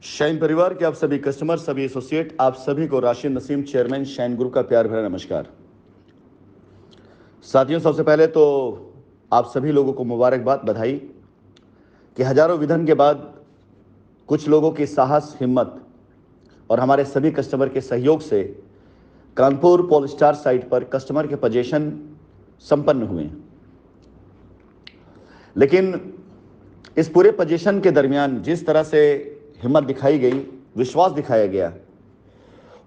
Shine परिवार के आप सभी कस्टमर, सभी एसोसिएट, आप सभी को Rashid Naseem, chairman shine group का प्यार भरा नमस्कार। साथियों, सबसे पहले तो आप सभी लोगों को मुबारकबाद, बधाई कि हजारों विधन के बाद कुछ लोगों की साहस, हिम्मत और हमारे सभी कस्टमर के सहयोग से कानपुर पोलस्टार साइट पर कस्टमर के पोजीशन संपन्न हुए। लेकिन इस पूरे पोजीशन के दरमियान जिस तरह से हिम्मत दिखाई गई, विश्वास दिखाया गया,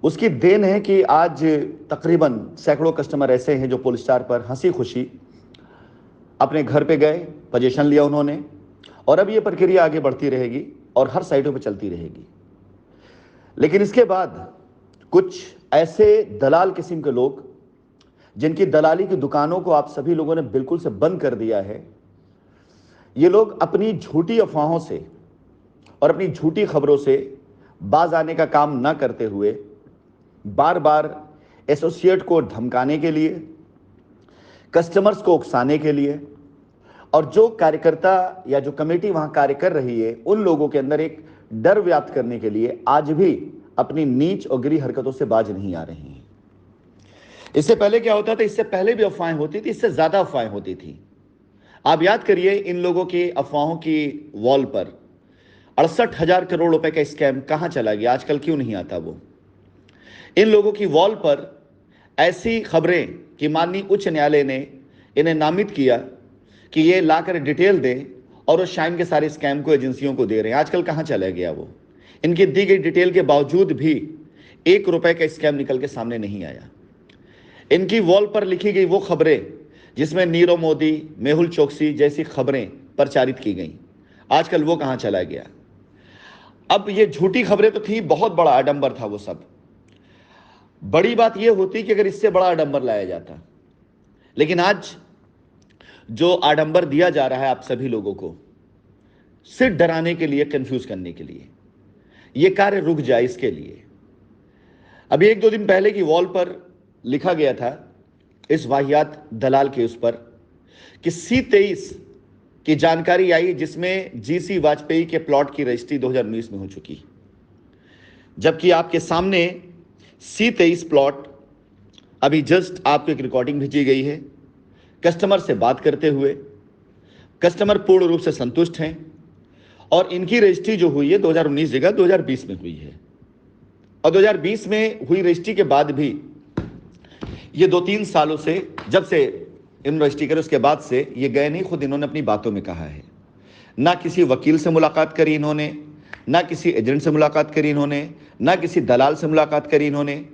उसकी देन है कि आज तकरीबन सैकड़ों कस्टमर ऐसे हैं जो पोलस्टार पर हंसी खुशी अपने घर पे गए, पोजीशन लिया उन्होंने, और अब ये प्रक्रिया आगे बढ़ती रहेगी और हर साइटों पे चलती रहेगी। लेकिन इसके बाद कुछ ऐसे दलाल किस्म के लोग जिनकी दलाली की दुकानों को आप सभी लोगों ने बिल्कुल से बंद कर दिया है, ये लोग अपनी झूठी अफवाहों से और अपनी झूठी खबरों से बाज आने का काम ना करते हुए बार बार एसोसिएट को धमकाने के लिए, कस्टमर्स को उकसाने के लिए और जो कार्यकर्ता या जो कमेटी वहां कार्य कर रही है उन लोगों के अंदर एक डर व्याप्त करने के लिए आज भी अपनी नीच और गिरी हरकतों से बाज नहीं आ रही हैं। इससे पहले क्या होता था? इससे पहले भी अफवाहें होती थी, इससे ज्यादा अफवाहें होती थी। आप याद करिए, इन लोगों की अफवाहों की वॉल पर 68,000 करोड़ रुपए का स्कैम कहां चला गया, आजकल क्यों नहीं आता वो? इन लोगों की वॉल पर ऐसी खबरें कि माननीय उच्च न्यायालय ने इन्हें नामित किया कि ये लाकर डिटेल दें और उस शाइन के सारे स्कैम को एजेंसियों को दे रहे हैं, आजकल कहां चला गया वो? इनकी दी गई डिटेल के बावजूद भी 1 रुपए का स्कैम निकल के सामने नहीं आया। इनकी वॉल पर लिखी गई वो खबरें जिसमें नीरव मोदी, मेहुल चोकसी जैसी खबरें प्रचारित की गई, आजकल वो कहां चला गया? अब ये झूठी खबरें तो थी, बहुत बड़ा आडंबर था वो सब। बड़ी बात यह होती कि अगर इससे बड़ा आडंबर लाया जाता, लेकिन आज जो आडंबर दिया जा रहा है आप सभी लोगों को सिर्फ डराने के लिए, कंफ्यूज करने के लिए, यह कार्य रुक जाए इसके लिए। अभी 1-2 दिन पहले की वॉल पर लिखा गया था इस वाहियात दलाल के उस पर कि C23 की जानकारी आई जिसमें जीसी वाजपेयी के प्लॉट की रजिस्ट्री 2019 में हो चुकी, जबकि आपके सामने C23 प्लॉट अभी जस्ट आपको एक रिकॉर्डिंग भेजी गई है कस्टमर से बात करते हुए। कस्टमर पूर्ण रूप से संतुष्ट हैं और इनकी रजिस्ट्री जो हुई है 2019 जगह 2020 में हुई है, और 2020 में हुई रजिस्ट्री के बाद भी ये 2-3 सालों से, जब से इन रजिस्ट्री करे उसके बाद से ये गए नहीं, खुद इन्होंने अपनी बातों में कहा है। ना किसी वकील से मुलाकात करी इन्होंने, ना किसी एजेंट से मुलाकात करी इन्होंने, ना किसी दलाल से मुलाकात करी इन्होंने,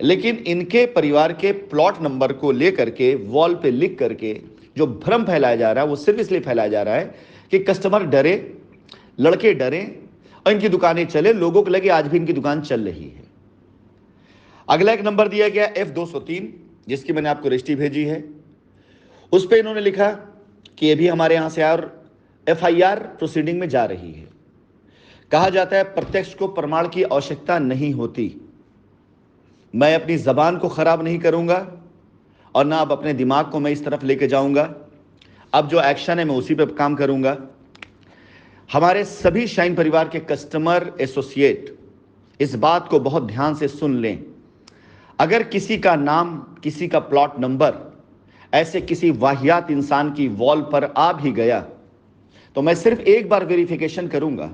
लेकिन इनके परिवार के प्लॉट नंबर को लेकर के वॉल पे लिख करके जो भ्रम फैलाया जा रहा है वो सिर्फ इसलिए फैलाया जा रहा है कि कस्टमर डरे, लड़के डरे और इनकी दुकानें चले, लोगों को लगे आज भी इनकी दुकान चल रही है। अगला एक नंबर दिया गया F203, जिसकी मैंने आपको रजिस्ट्री भेजी है। उस पर इन्होंने लिखा कि ये भी हमारे यहां से आया और FIR प्रोसीडिंग में जा रही है। कहा जाता है प्रत्यक्ष को प्रमाण की आवश्यकता नहीं होती। मैं अपनी जबान को खराब नहीं करूंगा और ना अब अपने दिमाग को मैं इस तरफ लेके जाऊंगा। अब जो एक्शन है मैं उसी पे काम करूंगा। हमारे सभी शाइन परिवार के कस्टमर एसोसिएट इस बात को बहुत ध्यान से सुन लें। अगर किसी का नाम, किसी का प्लॉट नंबर ऐसे किसी वाहियात इंसान की वॉल पर आ भी गया तो मैं सिर्फ एक बार वेरिफिकेशन करूंगा,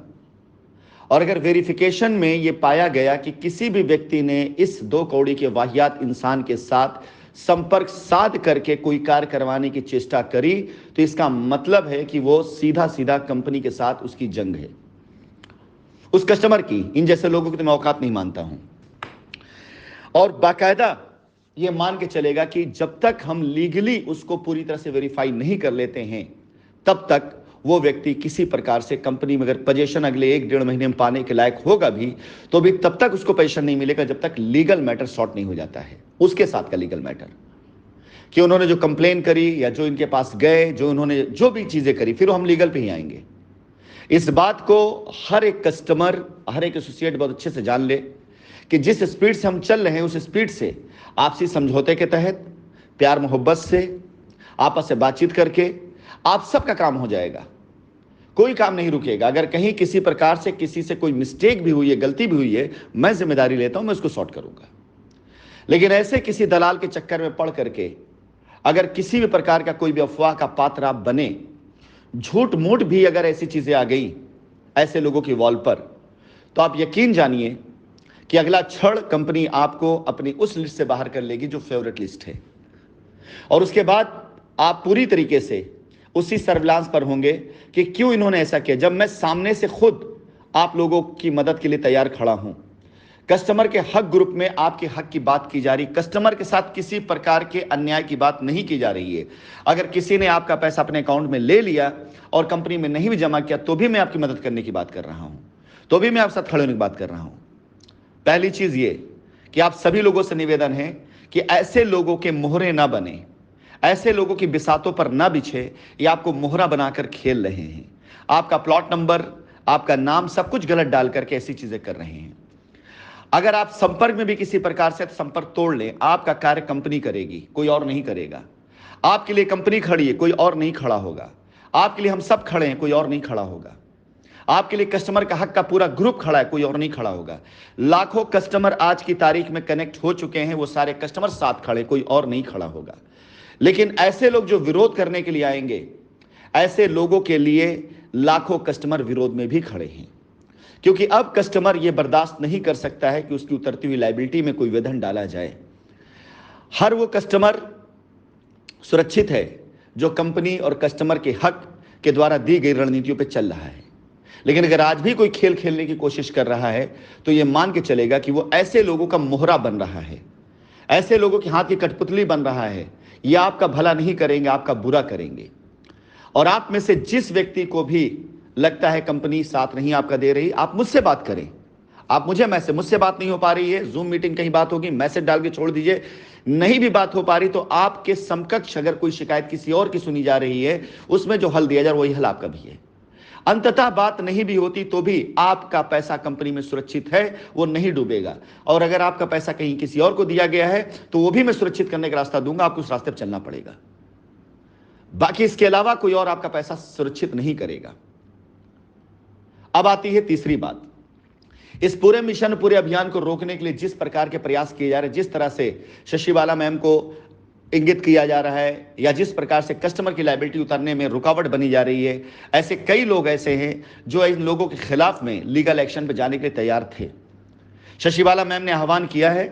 और अगर वेरिफिकेशन में यह पाया गया कि किसी भी व्यक्ति ने इस 2 कौड़ी के वाहियात इंसान के साथ संपर्क साध करके कोई कार्य करवाने की चेष्टा करी तो इसका मतलब है कि वो सीधा सीधा कंपनी के साथ उसकी जंग है, उस कस्टमर की। इन जैसे लोगों की तो मैं औकात नहीं मानता हूं। और बाकायदा ये मान के चलेगा कि जब तक हम लीगली उसको पूरी तरह से वेरीफाई नहीं कर लेते हैं तब तक वो व्यक्ति किसी प्रकार से कंपनी में अगर पोजीशन अगले 1-1.5 महीने में पाने के लायक होगा भी तो भी तब तक उसको पोजीशन नहीं मिलेगा जब तक लीगल मैटर सॉर्ट नहीं हो जाता है, उसके साथ का लीगल मैटर कि उन्होंने जो कंप्लेन करी या जो इनके पास गए, जो उन्होंने जो भी चीजें करी, फिर हम लीगल पे ही आएंगे। इस बात को हर एक कस्टमर, हर एक एसोसिएट बहुत अच्छे से जान ले कि जिस स्पीड से हम चल रहे हैं उस स्पीड से आपसी समझौते के तहत प्यार मोहब्बत से आपस से बातचीत करके आप सबका काम हो जाएगा। कोई काम नहीं रुकेगा। अगर कहीं किसी प्रकार से किसी से कोई मिस्टेक भी हुई है, गलती भी हुई है, मैं जिम्मेदारी लेता हूं, मैं उसको सॉर्ट करूंगा। लेकिन ऐसे किसी दलाल के चक्कर में पड़ करके अगर किसी भी प्रकार का कोई भी अफवाह का पात्र आप बने, झूठ मूठ भी अगर ऐसी चीजें आ गई ऐसे लोगों की वॉल पर, तो आप यकीन जानिए कि अगला क्षण कंपनी आपको अपनी उस लिस्ट से बाहर कर लेगी जो फेवरेट लिस्ट है। और उसके बाद आप पूरी तरीके से उसी सर्विलांस पर होंगे कि क्यों इन्होंने ऐसा किया, जब मैं सामने से खुद आप लोगों की मदद के लिए तैयार खड़ा हूं। कस्टमर के हक ग्रुप में आपके हक की बात की जा रही, कस्टमर के साथ किसी प्रकार के अन्याय की बात नहीं की जा रही है। अगर किसी ने आपका पैसा अपने अकाउंट में ले लिया और कंपनी में नहीं भी जमा किया, तो भी मैं आपकी मदद करने की बात कर रहा हूं, तो भी मैं आपके साथ खड़े होने की बात कर रहा हूं। पहली चीज ये कि आप सभी लोगों से निवेदन है कि ऐसे लोगों के मोहरे ना बने, ऐसे लोगों की बिसातों पर ना बिछे, ये आपको मोहरा बनाकर खेल रहे हैं। आपका प्लॉट नंबर, आपका नाम, सब कुछ गलत डाल करके ऐसी चीजें कर रहे हैं। अगर आप संपर्क में भी किसी प्रकार से संपर्क तोड़ लें, आपका कार्य कंपनी करेगी, कोई और नहीं करेगा। आपके लिए कंपनी खड़ी है, कोई और नहीं खड़ा होगा। आपके लिए हम सब खड़े हैं, कोई और नहीं खड़ा होगा। आपके लिए कस्टमर का हक का पूरा ग्रुप खड़ा है, कोई और नहीं खड़ा होगा। लाखों कस्टमर आज की तारीख में कनेक्ट हो चुके हैं, वो सारे कस्टमर साथ खड़े, कोई और नहीं खड़ा होगा। लेकिन ऐसे लोग जो विरोध करने के लिए आएंगे, ऐसे लोगों के लिए लाखों कस्टमर विरोध में भी खड़े हैं, क्योंकि अब कस्टमर यह बर्दाश्त नहीं कर सकता है कि उसकी उतरती हुई लायबिलिटी में कोई विधन डाला जाए। हर वो कस्टमर सुरक्षित है जो कंपनी और कस्टमर के हक के द्वारा दी गई रणनीतियों पर चल रहा है। लेकिन अगर आज भी कोई खेल खेलने की कोशिश कर रहा है, तो यह मान के चलेगा कि वो ऐसे लोगों का मोहरा बन रहा है, ऐसे लोगों के हाथ की कठपुतली बन रहा है। ये आपका भला नहीं करेंगे, आपका बुरा करेंगे। और आप में से जिस व्यक्ति को भी लगता है कंपनी साथ नहीं आपका दे रही, आप मुझसे बात करें। आप मुझसे बात नहीं हो पा रही है, जूम मीटिंग कहीं बात होगी, मैसेज डाल के छोड़ दीजिए। नहीं भी बात हो पा रही तो आपके समकक्ष अगर कोई शिकायत किसी और की सुनी जा रही है, उसमें जो हल दिया जाए वही हल आपका भी है। अंततः बात नहीं भी होती तो भी आपका पैसा कंपनी में सुरक्षित है, वो नहीं डूबेगा। और अगर आपका पैसा कहीं किसी और को दिया गया है, तो वो भी मैं सुरक्षित करने का रास्ता दूंगा, आपको उस रास्ते पर चलना पड़ेगा। बाकी इसके अलावा कोई और आपका पैसा सुरक्षित नहीं करेगा। अब आती है तीसरी बात। इस पूरे मिशन, पूरे अभियान को रोकने के लिए जिस प्रकार के प्रयास किए जा रहे हैं, जिस तरह से शशि बाला मैम को इंगित किया जा रहा है, या जिस प्रकार से कस्टमर की लायबिलिटी उतारने में रुकावट बनी जा रही है, ऐसे कई लोग ऐसे हैं जो इन लोगों के खिलाफ में लीगल एक्शन पर जाने के लिए तैयार थे। शशि बाला मैम ने आह्वान किया है,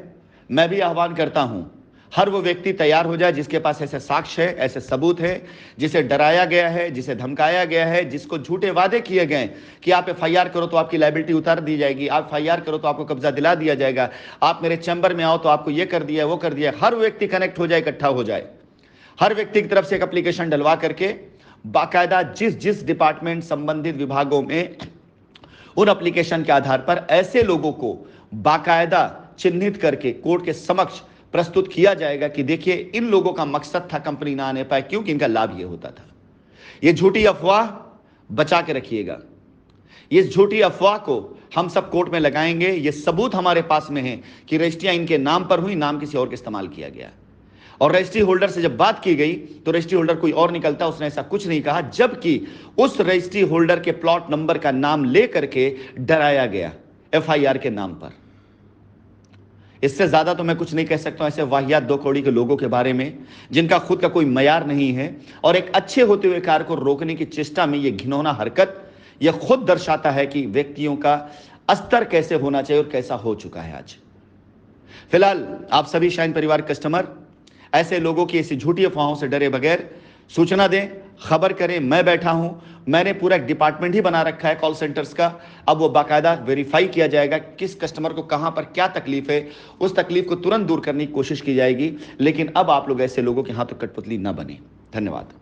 मैं भी आह्वान करता हूं, हर वो व्यक्ति तैयार हो जाए जिसके पास ऐसे साक्ष्य है, ऐसे सबूत है, जिसे डराया गया है, जिसे धमकाया गया है, जिसको झूठे वादे किए गए कि आप एफआईआर करो तो आपकी लायबिलिटी उतार दी जाएगी, आप एफआईआर करो तो आपको कब्जा दिला दिया जाएगा, आप मेरे चैम्बर में आओ तो आपको ये कर दिया वो कर दिया। हर व्यक्ति कनेक्ट हो जाए, इकट्ठा हो जाए। हर व्यक्ति की तरफ से एक एप्लीकेशन डलवा करके बाकायदा जिस जिस डिपार्टमेंट संबंधित विभागों में, उन एप्लीकेशन के आधार पर ऐसे लोगों को बाकायदा चिन्हित करके कोर्ट के समक्ष प्रस्तुत किया जाएगा कि देखिए इन लोगों का मकसद था कंपनी ना आने पाए, क्योंकि इनका लाभ यह होता था। यह झूठी अफवाह बचा के रखिएगा। इस झूठी अफवाह को हम सब कोर्ट में लगाएंगे। यह सबूत हमारे पास में है कि रजिस्ट्रियां इनके नाम पर हुई, नाम किसी और के इस्तेमाल किया गया। और रजिस्ट्री होल्डर से जब बात की गई तो रजिस्ट्री होल्डर कोई और निकलता, उसने ऐसा कुछ नहीं कहा, जबकि उस रजिस्ट्री होल्डर के प्लॉट नंबर का नाम लेकर के डराया गया एफआईआर के नाम पर। इससे ज्यादा तो मैं कुछ नहीं कह सकता हूं ऐसे वाहियात दो कौड़ी के लोगों के बारे में, जिनका खुद का कोई मयार नहीं है और एक अच्छे होते हुए कार्य को रोकने की चेष्टा में यह घिनौना हरकत, यह खुद दर्शाता है कि व्यक्तियों का स्तर कैसे होना चाहिए और कैसा हो चुका है आज। फिलहाल आप सभी शाइन परिवार कस्टमर ऐसे लोगों की ऐसी झूठी अफवाहों से डरे बगैर सूचना दें, खबर करें। मैं बैठा हूं, मैंने पूरा एक डिपार्टमेंट ही बना रखा है कॉल सेंटर्स का। अब वो बाकायदा वेरीफाई किया जाएगा किस कस्टमर को कहां पर क्या तकलीफ है, उस तकलीफ को तुरंत दूर करने की कोशिश की जाएगी। लेकिन अब आप लोग ऐसे लोगों के हाथों कठपुतली न बने। धन्यवाद।